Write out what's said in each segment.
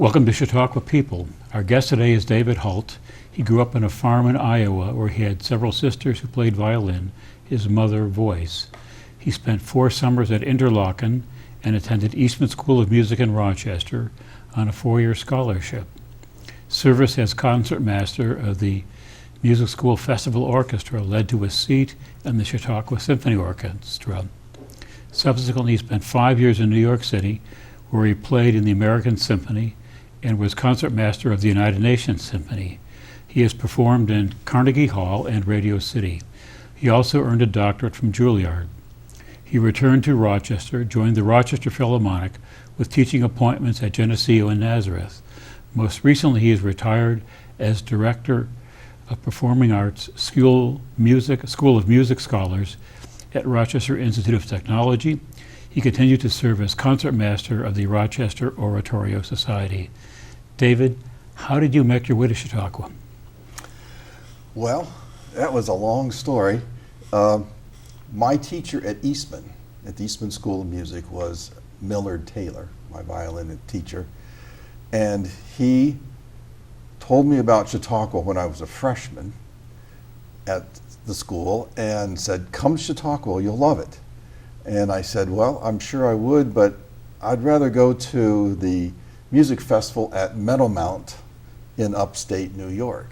Welcome to Chautauqua People. Our guest today is David Hult. He grew up on a farm in Iowa where he had several sisters who played violin, his mother voice. He spent 4 summers at Interlochen and attended Eastman School of Music in Rochester on a 4-year scholarship. Service as concertmaster of the Music School Festival Orchestra led to a seat in the Chautauqua Symphony Orchestra. Subsequently, he spent 5 years in New York City, where he played in the American Symphony and was concertmaster of the United Nations Symphony. He has performed in Carnegie Hall and Radio City. He also earned a doctorate from Juilliard. He returned to Rochester, joined the Rochester Philharmonic with teaching appointments at Geneseo and Nazareth. Most recently, he is retired as Director of Performing Arts School of Music Scholars at Rochester Institute of Technology. He continued to serve as concertmaster of the Rochester Oratorio Society. David, how did you make your way to Chautauqua? Well, that was a long story. My teacher at the Eastman School of Music, was Millard Taylor, my violin teacher. And he told me about Chautauqua when I was a freshman at the school and said, "Come to Chautauqua, you'll love it." And I said, well, I'm sure I would, but I'd rather go to the music festival at Meadowmount in upstate New York.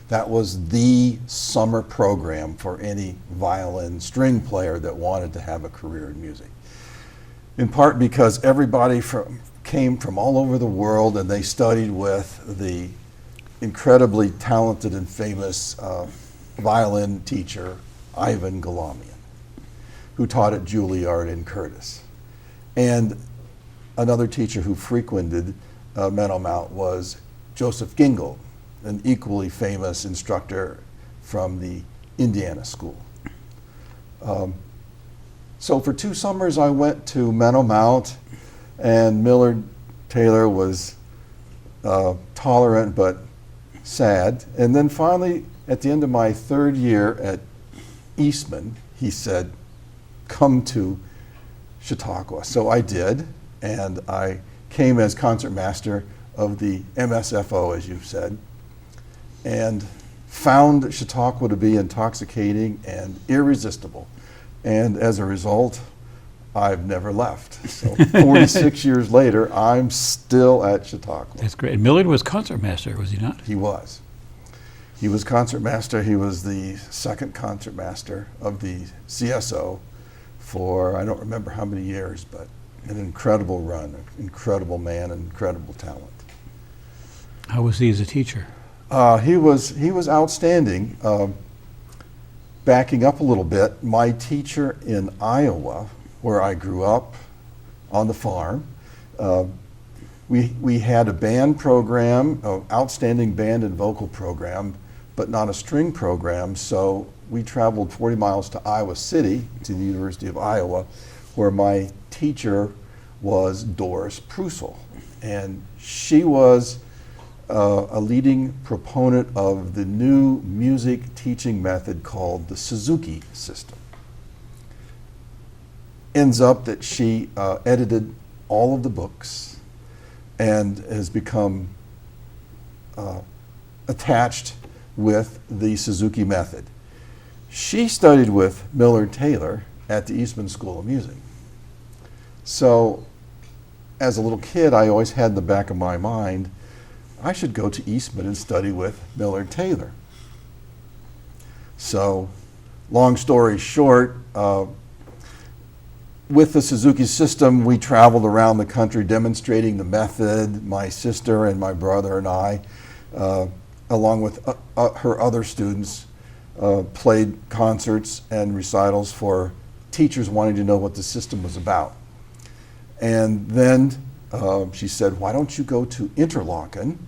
That was the summer program for any violin string player that wanted to have a career in music. In part because everybody came from all over the world, and they studied with the incredibly talented and famous violin teacher, Ivan Galamian, who taught at Juilliard in Curtis. And another teacher who frequented Meadowmount was Joseph Gingold, an equally famous instructor from the Indiana School. So for 2 summers I went to Meadowmount, and Millard Taylor was tolerant but sad. And then finally, at the end of my 3rd year at Eastman, he said, "Come to Chautauqua." So I did, and I came as concertmaster of the MSFO, as you've said, and found Chautauqua to be intoxicating and irresistible. And as a result, I've never left. So 46 years later, I'm still at Chautauqua. That's great. And Millard was concertmaster, was he not? He was. He was concertmaster. He was the 2nd concertmaster of the CSO for, I don't remember how many years, but an incredible run, an incredible man, and incredible talent. How was he as a teacher? He was outstanding. Backing up a little bit, my teacher in Iowa, where I grew up on the farm, we had a band program, an outstanding band and vocal program, but not a string program. So we traveled 40 miles to Iowa City, to the University of Iowa, where my teacher was Doris Prusel. And she was a leading proponent of the new music teaching method called the Suzuki system. Ends up that she edited all of the books and has become attached with the Suzuki method. She studied with Millard Taylor at the Eastman School of Music. So as a little kid, I always had in the back of my mind, I should go to Eastman and study with Millard Taylor. So long story short, with the Suzuki system, we traveled around the country demonstrating the method. My sister and my brother and I, along with her other students, played concerts and recitals for teachers wanting to know what the system was about. And then she said, "Why don't you go to Interlochen,"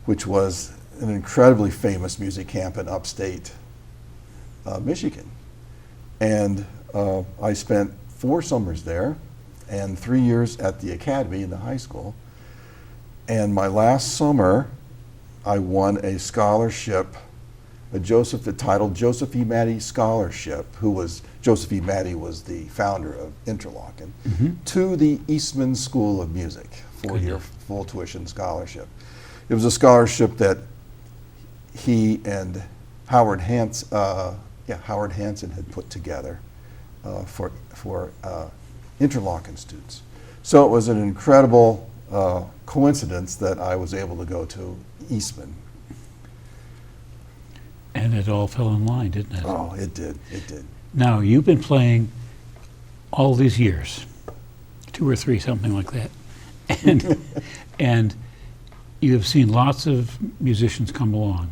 which was an incredibly famous music camp in upstate Michigan. And I spent 4 summers there and 3 years at the academy in the high school. And my last summer, I won a scholarship titled Joseph E. Maddie Scholarship, Joseph E. Maddie was the founder of Interlochen, to the Eastman School of Music, 4-year full tuition scholarship. It was a scholarship that he and Howard Hansen had put together for Interlochen students. So it was an incredible coincidence that I was able to go to Eastman. And it all fell in line, didn't it? Oh, it did. It did. Now, you've been playing all these years, 2 or 3, something like that. And you have seen lots of musicians come along.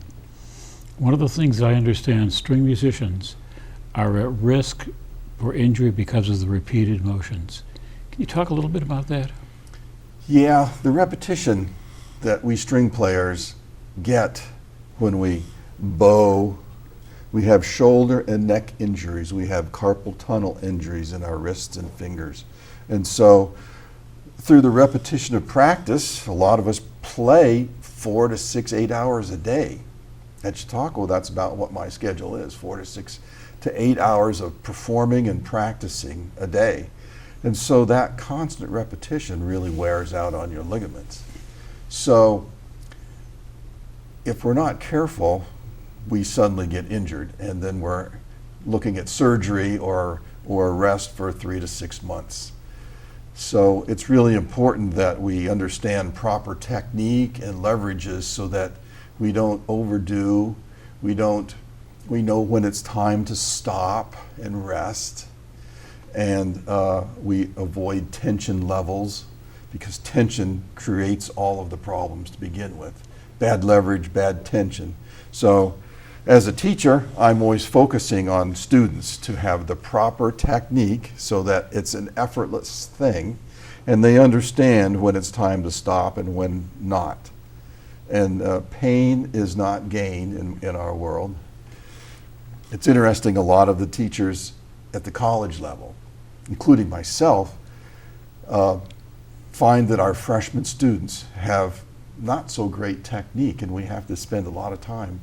One of the things I understand, string musicians are at risk for injury because of the repeated motions. Can you talk a little bit about that? Yeah, the repetition that we string players get when we bow, we have shoulder and neck injuries, we have carpal tunnel injuries in our wrists and fingers. And so through the repetition of practice, a lot of us play 4 to 6, 8 hours a day. At Chautauqua, that's about what my schedule is, 4 to 6 to 8 hours of performing and practicing a day. And so that constant repetition really wears out on your ligaments. So if we're not careful, we suddenly get injured, and then we're looking at surgery or rest for 3 to 6 months. So it's really important that we understand proper technique and leverages so that we don't overdo, we know when it's time to stop and rest, and we avoid tension levels, because tension creates all of the problems to begin with. Bad leverage, bad tension. So as a teacher, I'm always focusing on students to have the proper technique so that it's an effortless thing, and they understand when it's time to stop and when not. And pain is not gain in our world. It's interesting, a lot of the teachers at the college level, including myself, find that our freshman students have not so great technique, and we have to spend a lot of time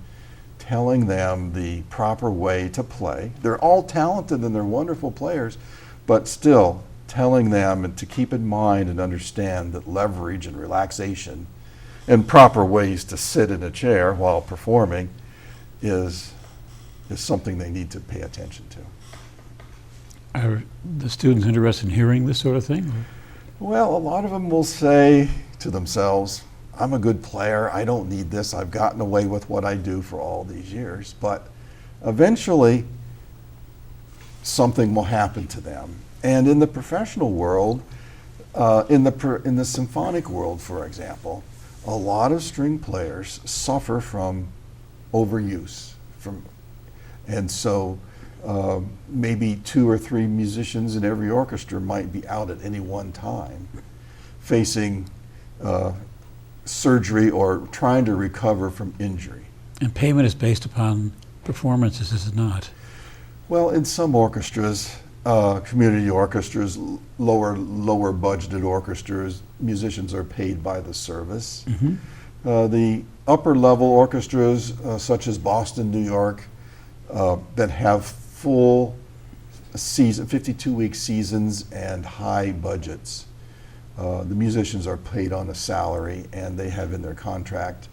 telling them the proper way to play. They're all talented and they're wonderful players, but still telling them to keep in mind and understand that leverage and relaxation and proper ways to sit in a chair while performing is something they need to pay attention to. Are the students interested in hearing this sort of thing? Well, a lot of them will say to themselves, I'm a good player, I don't need this, I've gotten away with what I do for all these years. But eventually, something will happen to them. And in the professional world, in the symphonic world, for example, a lot of string players suffer from overuse. And so maybe 2 or 3 musicians in every orchestra might be out at any one time, facing surgery or trying to recover from injury. And payment is based upon performances, is it not? Well, in some orchestras, community orchestras, lower budgeted orchestras, musicians are paid by the service. The upper level orchestras, such as Boston, New York, that have full season, 52-week seasons and high budgets, the musicians are paid on a salary, and they have in their contract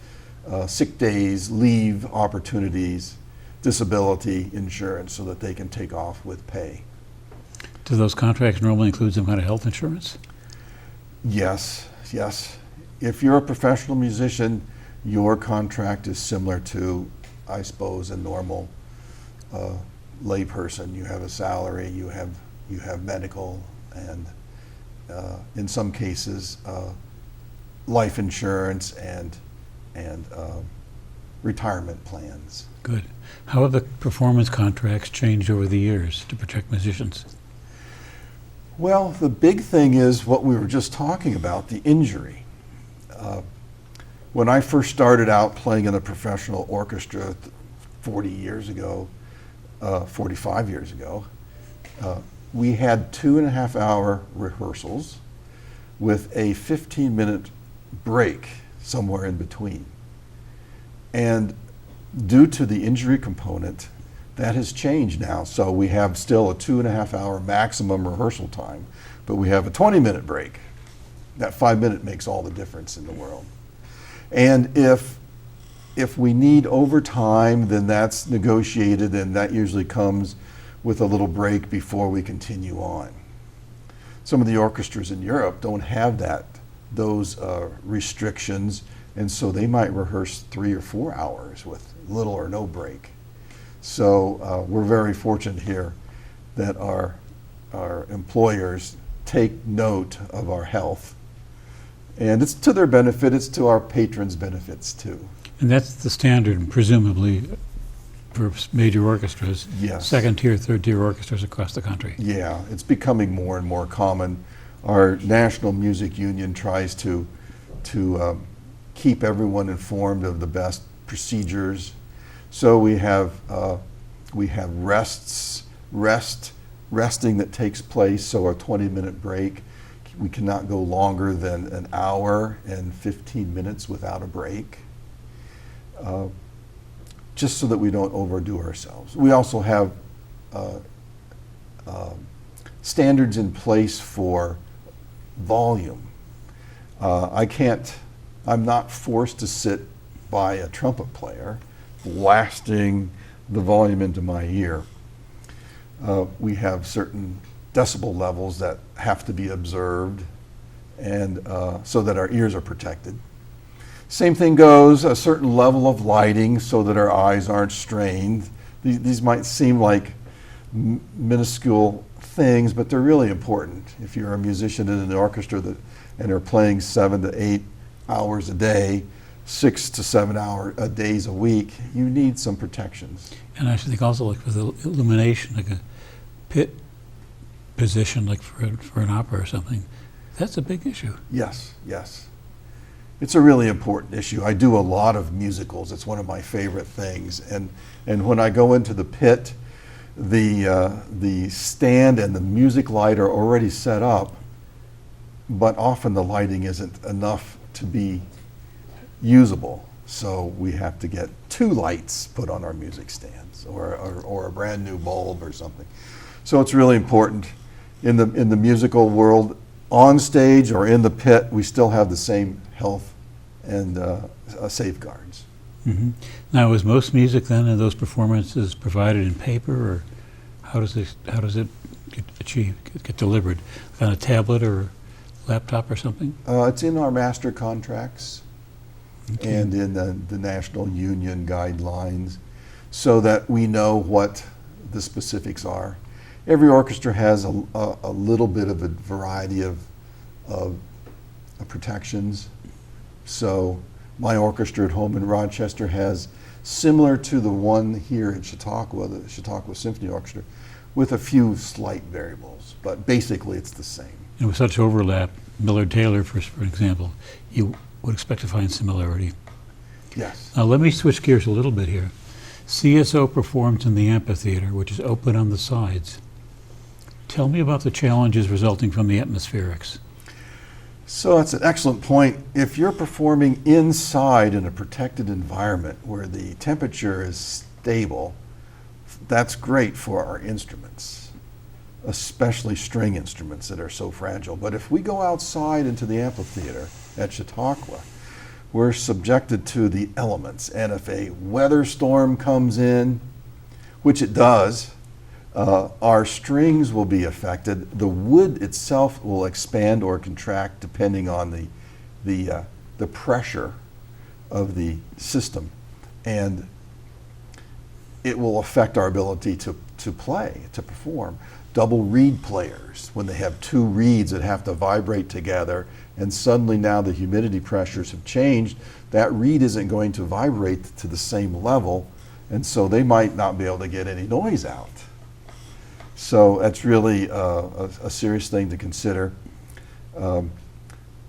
sick days, leave opportunities, disability insurance, so that they can take off with pay. Do those contracts normally include some kind of health insurance? Yes. If you're a professional musician, your contract is similar to, I suppose, a normal layperson. You have a salary, you have medical, and in some cases, life insurance and retirement plans. Good. How have the performance contracts changed over the years to protect musicians? Well, the big thing is what we were just talking about, the injury. When I first started out playing in a professional orchestra 45 years ago, we had 2.5-hour rehearsals with a 15-minute break somewhere in between. And due to the injury component, that has changed now. So we have still a 2.5-hour maximum rehearsal time, but we have a 20-minute break. That 5-minute makes all the difference in the world. And if we need overtime, then that's negotiated, and that usually comes with a little break before we continue on. Some of the orchestras in Europe don't have those restrictions, and so they might rehearse 3 or 4 hours with little or no break. So we're very fortunate here that our employers take note of our health. And it's to their benefit, it's to our patrons' benefits too. And that's the standard, presumably, for major orchestras. Yes. Second-tier, third-tier orchestras across the country. Yeah, it's becoming more and more common. Our National Music Union tries to keep everyone informed of the best procedures. So we have resting that takes place. So a 20-minute break, we cannot go longer than an hour and 15 minutes without a break. Just so that we don't overdo ourselves. We also have standards in place for volume. I'm not forced to sit by a trumpet player blasting the volume into my ear. We have certain decibel levels that have to be observed, and so that our ears are protected. Same thing goes, a certain level of lighting so that our eyes aren't strained. These might seem like minuscule things, but they're really important. If you're a musician in an orchestra and are playing 7 to 8 hours a day, 6 to 7 days a week, you need some protections. And I think also like with illumination, like a pit position, like for an opera or something, that's a big issue. Yes, yes. It's a really important issue. I do a lot of musicals. It's one of my favorite things. And when I go into the pit, the stand and the music light are already set up, but often the lighting isn't enough to be usable. So we have to get 2 lights put on our music stands, or a brand new bulb or something. So it's really important. In the musical world, on stage or in the pit, we still have the same health and safeguards. Mm-hmm. Now, is most music then in those performances provided in paper, or how does it get delivered? On a tablet or laptop or something? It's in our master contracts. Okay. And in the National Union guidelines, so that we know what the specifics are. Every orchestra has a little bit of a variety of protections. So my orchestra at home in Rochester has, similar to the one here at Chautauqua, the Chautauqua Symphony Orchestra, with a few slight variables, but basically it's the same. And with such overlap, Millard-Taylor, for example, you would expect to find similarity. Yes. Now let me switch gears a little bit here. CSO performs in the amphitheater, which is open on the sides. Tell me about the challenges resulting from the atmospherics. So that's an excellent point. If you're performing inside in a protected environment where the temperature is stable, that's great for our instruments, especially string instruments that are so fragile. But if we go outside into the amphitheater at Chautauqua, we're subjected to the elements. And if a weather storm comes in, which it does, our strings will be affected. The wood itself will expand or contract depending on the pressure of the system, and it will affect our ability to play, to perform. Double reed players, when they have 2 reeds that have to vibrate together, and suddenly now the humidity pressures have changed, that reed isn't going to vibrate to the same level, and so they might not be able to get any noise out. So that's really a serious thing to consider.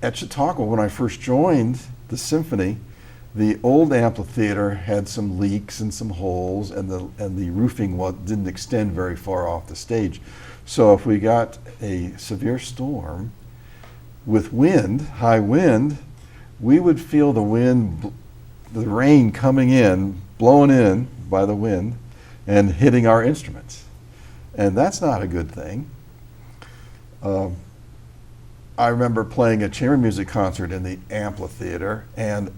At Chautauqua, when I first joined the symphony, the old amphitheater had some leaks and some holes, and the roofing didn't extend very far off the stage. So if we got a severe storm with wind, high wind, we would feel the wind the rain coming in, blowing in by the wind, and hitting our instruments. And that's not a good thing. I remember playing a chamber music concert in the amphitheater, and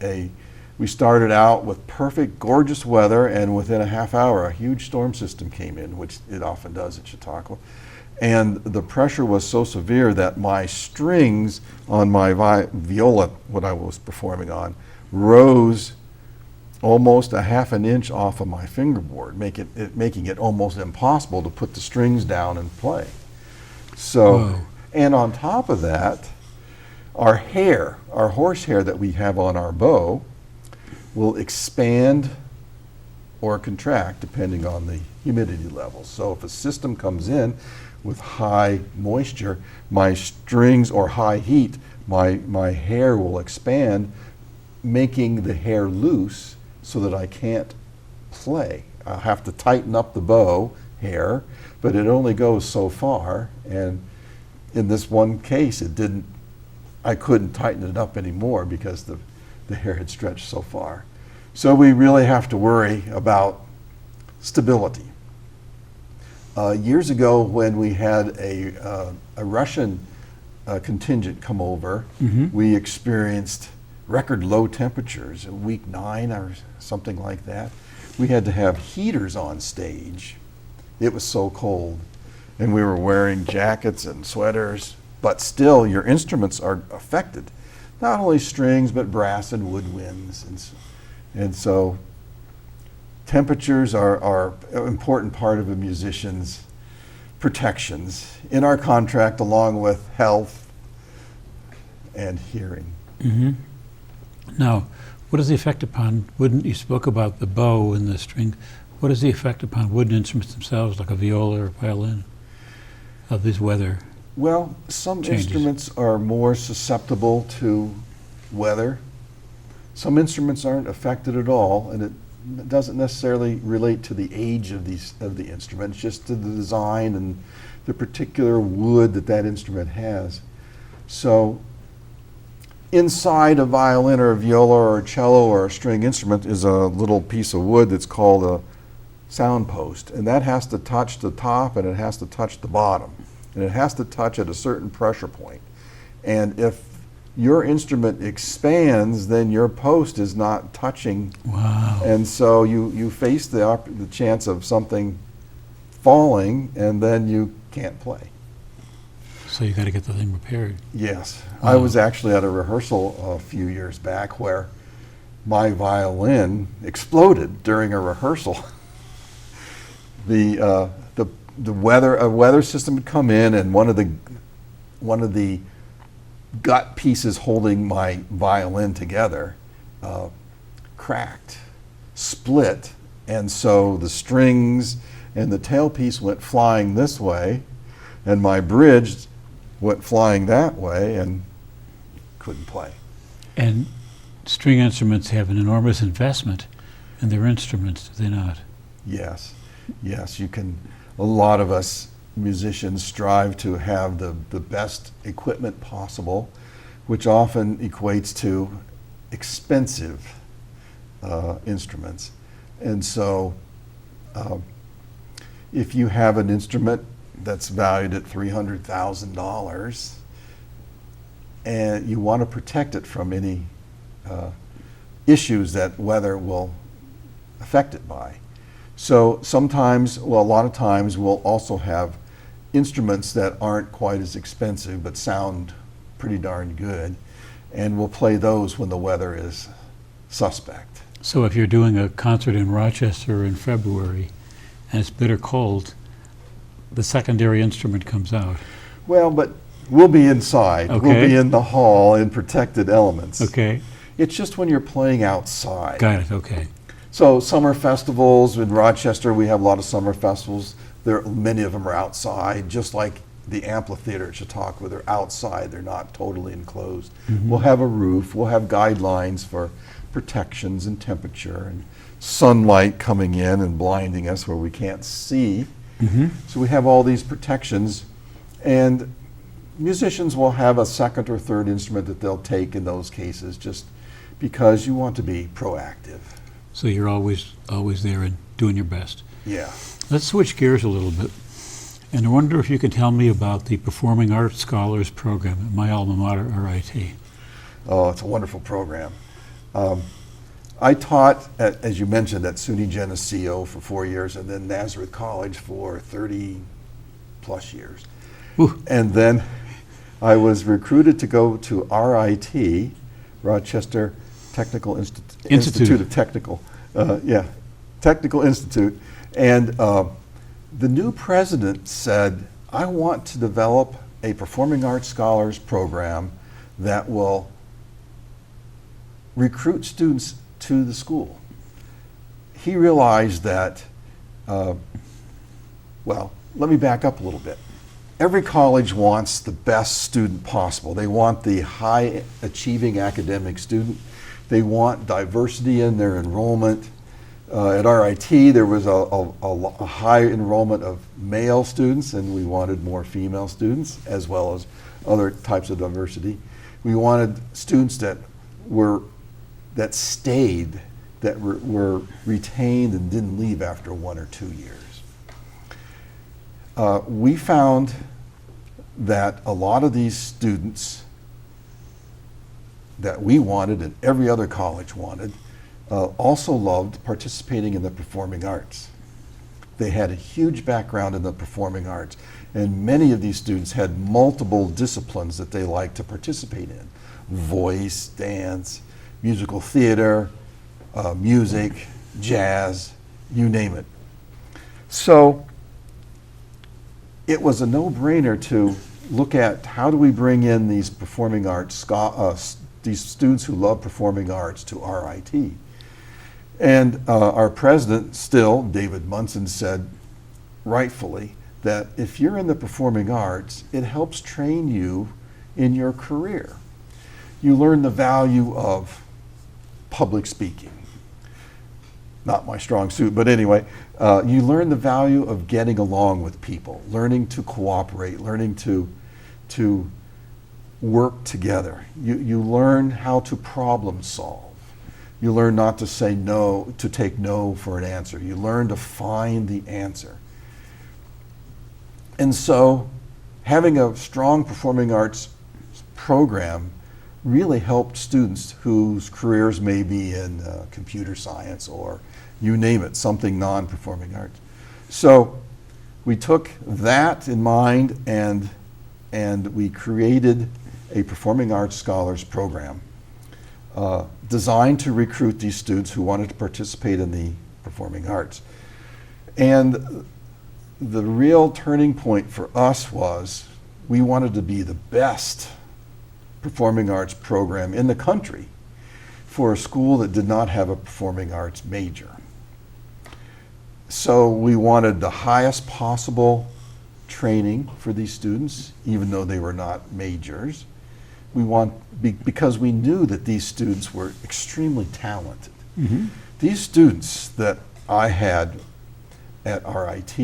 we started out with perfect, gorgeous weather, and within a half hour, a huge storm system came in, which it often does at Chautauqua. And the pressure was so severe that my strings on my viola, what I was performing on, rose almost a half an inch off of my fingerboard, making it almost impossible to put the strings down and play. So, Whoa. and on top of that, our hair, our horsehair that we have on our bow, will expand or contract depending on the humidity levels. So if a system comes in with high moisture, my strings, or high heat, my hair will expand, making the hair loose so that I can't play. I'll have to tighten up the bow hair, but it only goes so far, and in this one case I couldn't tighten it up anymore because the hair had stretched so far. So we really have to worry about stability. Years ago, when we had a Russian contingent come over, we experienced record low temperatures, week 9 or something like that. We had to have heaters on stage. It was so cold, and we were wearing jackets and sweaters, but still your instruments are affected. Not only strings, but brass and woodwinds. And so temperatures are an important part of a musician's protections in our contract, along with health and hearing. Now, what is the effect upon wooden, you spoke about the bow and the string, what is the effect upon wooden instruments themselves, like a viola or violin, of this weather? Well, some changes? instruments are more susceptible to weather. Some instruments aren't affected at all, and it doesn't necessarily relate to the age of the instrument, it's just to the design and the particular wood that instrument has. So inside a violin or a viola or a cello or a string instrument is a little piece of wood that's called a sound post, and that has to touch the top and it has to touch the bottom, and it has to touch at a certain pressure point. And if your instrument expands, then your post is not touching. Wow. And so you face the chance of something falling, and then you can't play. So you got to get the thing repaired. Yes. Wow. I was actually at a rehearsal a few years back where my violin exploded during a rehearsal. A weather system had come in, and one of the gut pieces holding my violin together cracked, split, and so the strings and the tailpiece went flying this way, and my bridge went flying that way, and couldn't play. And string instruments have an enormous investment in their instruments, do they not? Yes, you can. A lot of us musicians strive to have the best equipment possible, which often equates to expensive instruments. And so if you have an instrument that's valued at $300,000 and you want to protect it from any issues that weather will affect it by. So sometimes, well, a lot of times we'll also have instruments that aren't quite as expensive but sound pretty darn good, and we'll play those when the weather is suspect. So if you're doing a concert in Rochester in February and it's bitter cold, the secondary instrument comes out. Well, but we'll be inside. Okay. We'll be in the hall in protected elements. Okay, It's just when you're playing outside. got it, okay. So summer festivals in Rochester, we have a lot of summer festivals. Many of them are outside, just like the amphitheater at Chautauqua. They're outside, they're not totally enclosed. We'll have a roof, we'll have guidelines for protections and temperature and sunlight coming in and blinding us where we can't see. So we have all these protections, and musicians will have a second or third instrument that they'll take in those cases just because you want to be proactive. So you're always there and doing your best. Yeah. Let's switch gears a little bit. And I wonder if you could tell me about the Performing Arts Scholars Program at my alma mater, RIT. Oh, it's a wonderful program. I taught, as you mentioned, at SUNY Geneseo for 4 years, and then Nazareth College for 30 plus years. Ooh. And then I was recruited to go to RIT, Rochester Technical Institute of Technical, Technical Institute. And the new president said, I want to develop a Performing Arts Scholars Program that will recruit students to the school. He realized that, well, let me back up a little bit. Every college wants the best student possible. They want the high achieving academic student. They want diversity in their enrollment. At RIT, there was a high enrollment of male students, and we wanted more female students, as well as other types of diversity. We wanted students that stayed, that were retained and didn't leave after 1 or 2 years. We found that a lot of these students that we wanted and every other college wanted also loved participating in the performing arts. They had a huge background in the performing arts, and many of these students had multiple disciplines that they liked to participate in: voice, dance, musical theater, music, jazz, you name it. So it was a no-brainer to look at how do we bring in these performing arts, these students who love performing arts to RIT. And our president, still, David Munson, said, rightfully, that if you're in the performing arts, it helps train you in your career. You learn the value of public speaking. Not my strong suit, but anyway, you learn the value of getting along with people, learning to cooperate, learning to work together. You learn how to problem solve. You learn not to say no, to take no for an answer. You learn to find the answer. And so having a strong performing arts program really helped students whose careers may be in computer science or you name it, something non-performing arts. So we took that in mind and we created a Performing Arts Scholars Program designed to recruit these students who wanted to participate in the performing arts. And the real turning point for us was we wanted to be the best performing arts program in the country for a school that did not have a performing arts major. So we wanted the highest possible training for these students, even though they were not majors. Because we knew that these students were extremely talented. Mm-hmm. These students that I had at RIT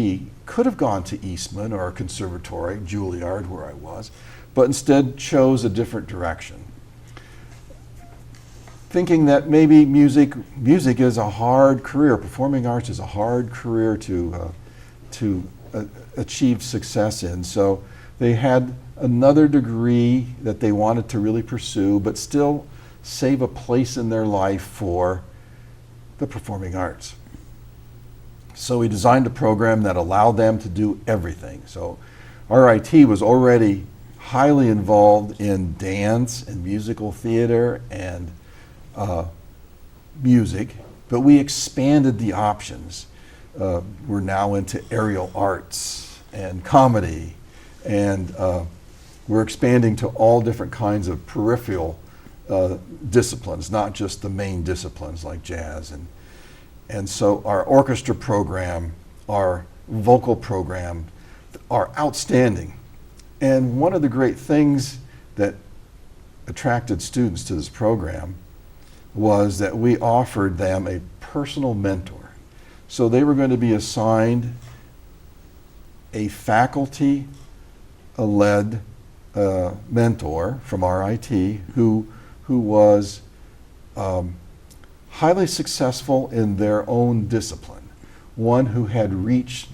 could have gone to Eastman or a conservatory, Juilliard, where I was, but instead chose a different direction, thinking that maybe music is a hard career. Performing arts is a hard career to achieve success in. So they had another degree that they wanted to really pursue, but still save a place in their life for the performing arts. So we designed a program that allowed them to do everything. So RIT was already highly involved in dance and musical theater and music, but we expanded the options. We're now into aerial arts and comedy, and we're expanding to all different kinds of peripheral disciplines, not just the main disciplines like jazz. And so our orchestra program, our vocal program are outstanding. And one of the great things that attracted students to this program was that we offered them a personal mentor. So they were going to be assigned a faculty-led mentor from RIT who was highly successful in their own discipline, one who had reached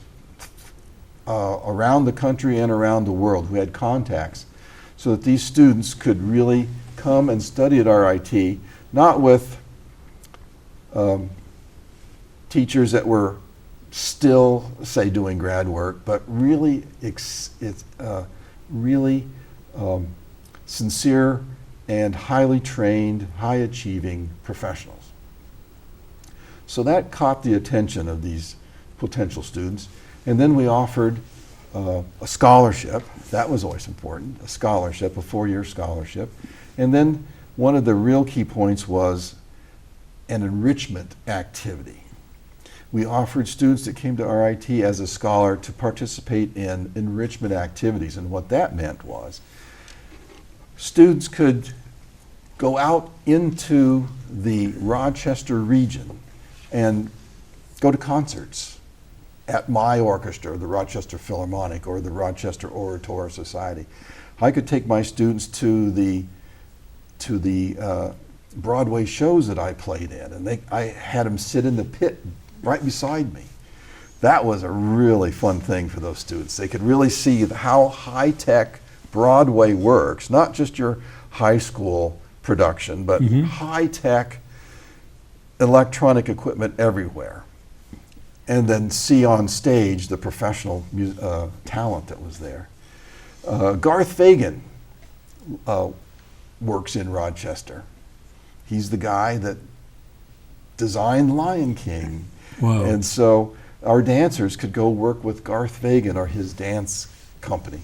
around the country and around the world, who had contacts, so that these students could really come and study at RIT, not with teachers that were still, say, doing grad work, but really, sincere and highly trained, high-achieving professionals. So that caught the attention of these potential students. And then we offered a scholarship. That was always important, a scholarship, a 4-year scholarship. And then one of the real key points was an enrichment activity. We offered students that came to RIT as a scholar to participate in enrichment activities. And what that meant was students could go out into the Rochester region and go to concerts at my orchestra, the Rochester Philharmonic or the Rochester Oratory Society. I could take my students to the Broadway shows that I played in, and I had them sit in the pit right beside me. That was a really fun thing for those students. They could really see how high-tech Broadway works, not just your high school production, but high-tech electronic equipment everywhere. And then see on stage the professional talent that was there. Garth Fagan works in Rochester. He's the guy that designed Lion King. Wow. And so our dancers could go work with Garth Fagan or his dance company.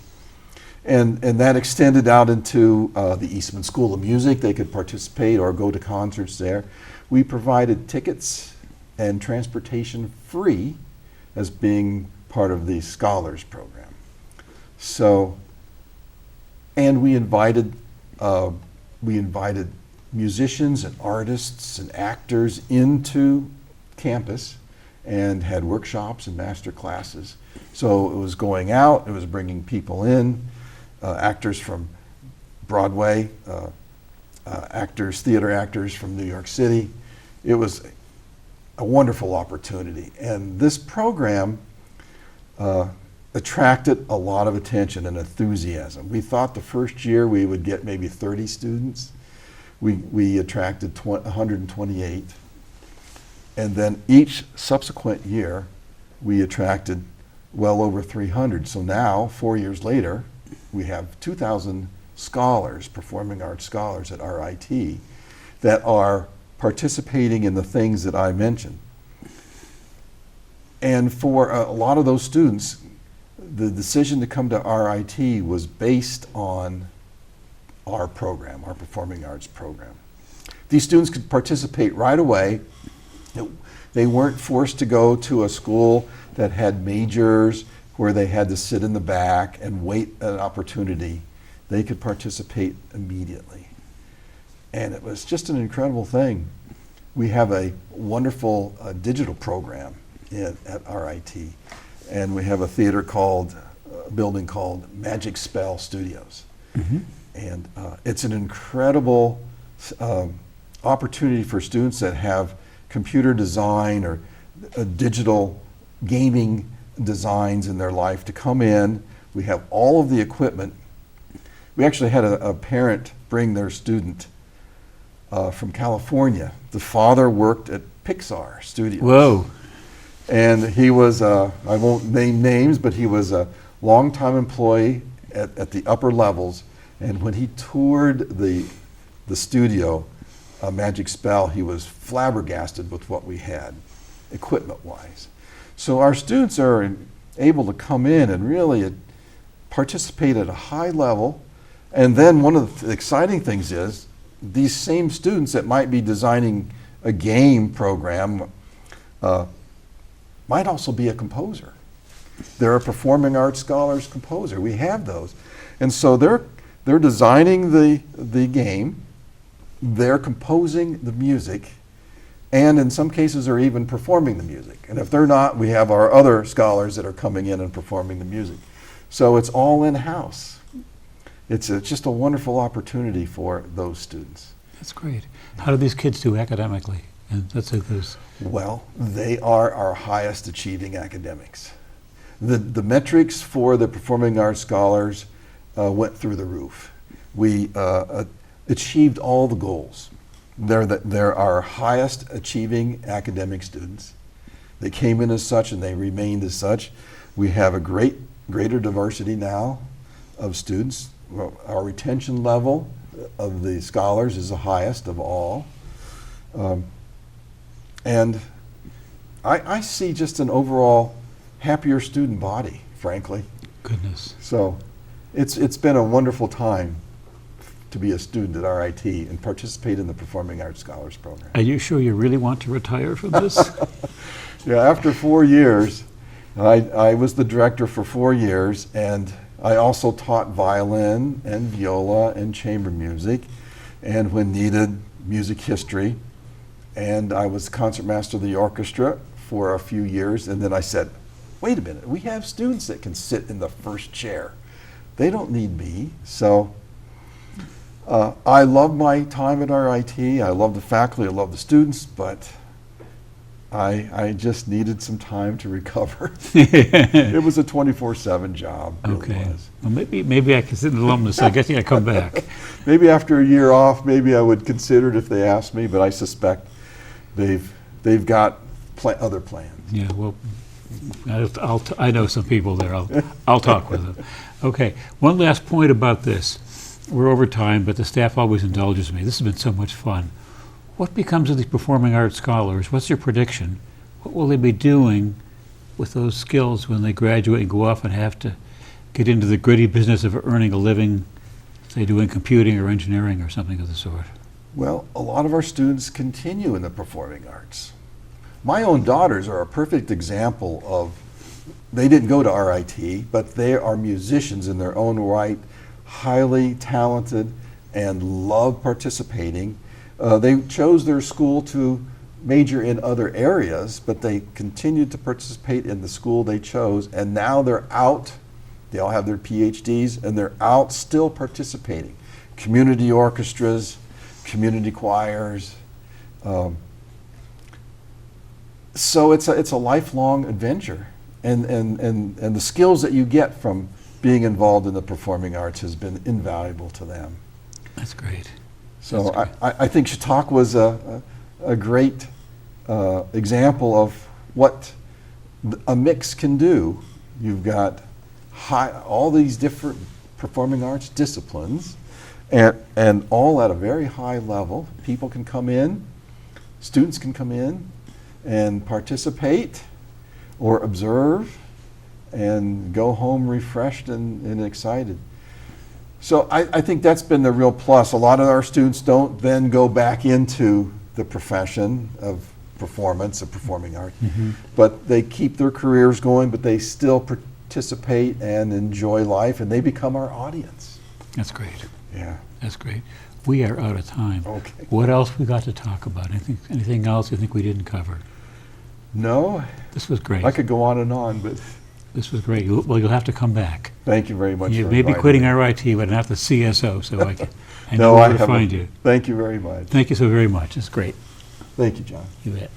And that extended out into the Eastman School of Music. They could participate or go to concerts there. We provided tickets and transportation free as being part of the Scholars Program. So, and we invited musicians and artists and actors into campus and had workshops and master classes. So it was going out, it was bringing people in, actors from Broadway, theater actors from New York City. It was a wonderful opportunity. And this program attracted a lot of attention and enthusiasm. We thought the first year we would get maybe 30 students. We attracted 128. And then each subsequent year, we attracted well over 300. So now, 4 years later, we have 2,000 scholars, performing arts scholars at RIT, that are participating in the things that I mentioned. And for a lot of those students, the decision to come to RIT was based on our program, our performing arts program. These students could participate right away. They weren't forced to go to a school that had majors where they had to sit in the back and wait an opportunity. They could participate immediately. And it was just an incredible thing. We have a wonderful digital program at RIT, and we have a building called Magic Spell Studios. And it's an incredible opportunity for students that have computer design or digital gaming designs in their life to come in. We have all of the equipment. We actually had a parent bring their student from California. The father worked at Pixar Studios. Whoa. And he was, I won't name names, but he was a longtime employee at the upper levels. And when he toured the studio, Magic Spell, he was flabbergasted with what we had, equipment-wise. So our students are able to come in and really participate at a high level. And then one of the exciting things is these same students that might be designing a game program might also be a composer. They're a performing arts scholars composer. We have those. And so they're designing the game, they're composing the music, and in some cases are even performing the music. And if they're not, we have our other scholars that are coming in and performing the music. So it's all in-house. It's just a wonderful opportunity for those students. That's great. How do these kids do academically? And let's say those. Well, they are our highest achieving academics. The metrics for the performing arts scholars went through the roof. We achieved all the goals. They're our highest achieving academic students. They came in as such and they remained as such. We have a greater diversity now of students. Well, our retention level of the scholars is the highest of all. And I see just an overall happier student body, frankly. Goodness. So it's been a wonderful time to be a student at RIT and participate in the Performing Arts Scholars Program. Are you sure you really want to retire from this? Yeah, after 4 years, I was the director for 4 years, and I also taught violin and viola and chamber music, and when needed, music history. And I was concertmaster of the orchestra for a few years, and then I said, wait a minute, we have students that can sit in the first chair. They don't need me. So I love my time at RIT. I love the faculty, I love the students, but I just needed some time to recover. It was a 24/7 job. Really Okay. was. Well, maybe I can sit in alumnus. I guess I come back. Maybe after a year off, maybe I would consider it if they asked me, but I suspect they've got other plans. Yeah. Well, I know some people there. I'll talk with them. Okay. One last point about this. We're over time, but the staff always indulges me. This has been so much fun. What becomes of these performing arts scholars? What's your prediction? What will they be doing with those skills when they graduate and go off and have to get into the gritty business of earning a living, say doing computing or engineering or something of the sort? Well, a lot of our students continue in the performing arts. My own daughters are a perfect example of, they didn't go to RIT, but they are musicians in their own right, highly talented and love participating. They chose their school to major in other areas, but they continued to participate in the school they chose, and now they're out. They all have their PhDs, and they're out still participating. Community orchestras, community choirs. So it's a lifelong adventure, and the skills that you get from being involved in the performing arts has been invaluable to them. That's great. So That's great. I think Chautauqua was a great example of what a mix can do. You've got all these different performing arts disciplines, and all at a very high level. People can come in, students can come in and participate or observe and go home refreshed and excited. So I think that's been the real plus. A lot of our students don't then go back into the profession of performance, of performing arts, but they keep their careers going, but they still participate and enjoy life, and they become our audience. That's great. Yeah. That's great. We are out of time. Okay. What else we got to talk about? Anything else you think we didn't cover? No, This was great. I could go on, but This was great. Well, you'll have to come back. thank you very much. You for may be inviting quitting me. RIT, but not the CSO, so I No, know I where to haven't. find you. Thank you very much. Thank you so very much. It's great. Thank you, John. You bet.